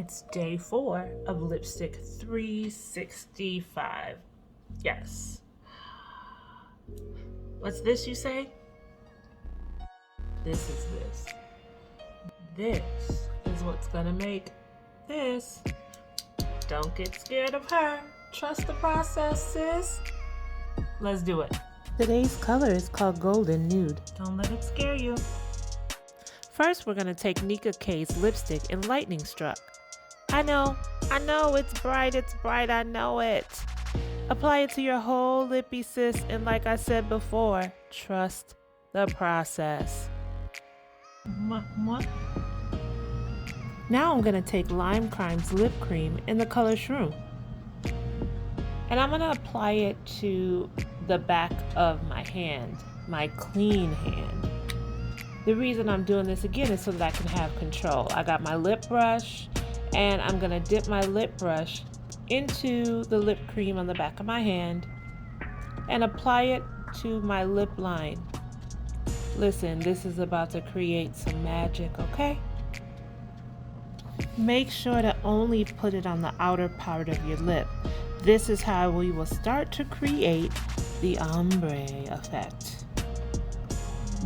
It's day 4 of Lipstick 365. Yes. What's this, you say? This is this. This is what's gonna make this. Don't get scared of her. Trust the process, sis. Let's do it. Today's color is called Golden Nude. Don't let it scare you. First, we're going to take Nicka K's lipstick in Lightning Struck. I know, it's bright, I know it. Apply it to your whole lippy, sis, and like I said before, trust the process. What? Now I'm going to take Lime Crime's lip cream in the color Shroom. And I'm going to apply it to the back of my hand, my clean hand. The reason I'm doing this again is so that I can have control. I got my lip brush and I'm gonna dip my lip brush into the lip cream on the back of my hand and apply it to my lip line. Listen, this is about to create some magic, okay? Make sure to only put it on the outer part of your lip. This is how we will start to create the ombre effect.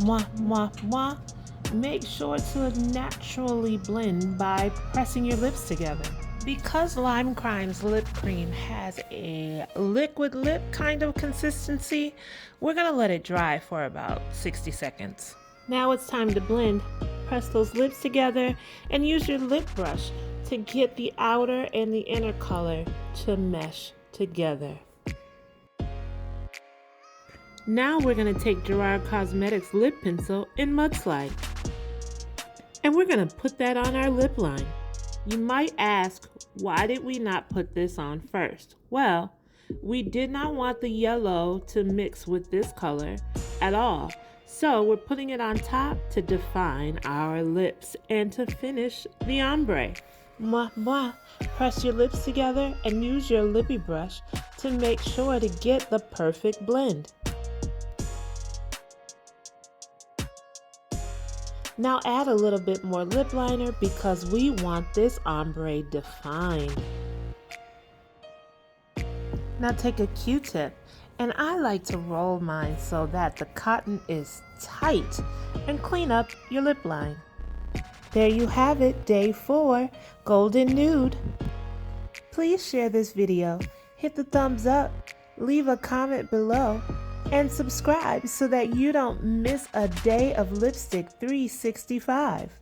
Mwah, mwah, mwah. Make sure to naturally blend by pressing your lips together. Because Lime Crime's lip cream has a liquid lip kind of consistency, we're gonna let it dry for about 60 seconds. Now it's time to blend. Press those lips together and use your lip brush to get the outer and the inner color to mesh together. Now we're going to take Gerard Cosmetics lip pencil in Mudslide. And we're going to put that on our lip line. You might ask, why did we not put this on first? Well, we did not want the yellow to mix with this color at all. So we're putting it on top to define our lips and to finish the ombre. Mwah, mwah. Press your lips together and use your lippy brush to make sure to get the perfect blend. Now add a little bit more lip liner because we want this ombre defined. Now take a Q-tip, and I like to roll mine so that the cotton is tight, and clean up your lip line. There you have it, day 4, Golden Nude. Please share this video, hit the thumbs up, leave a comment below, and subscribe so that you don't miss a day of Lipstick 365.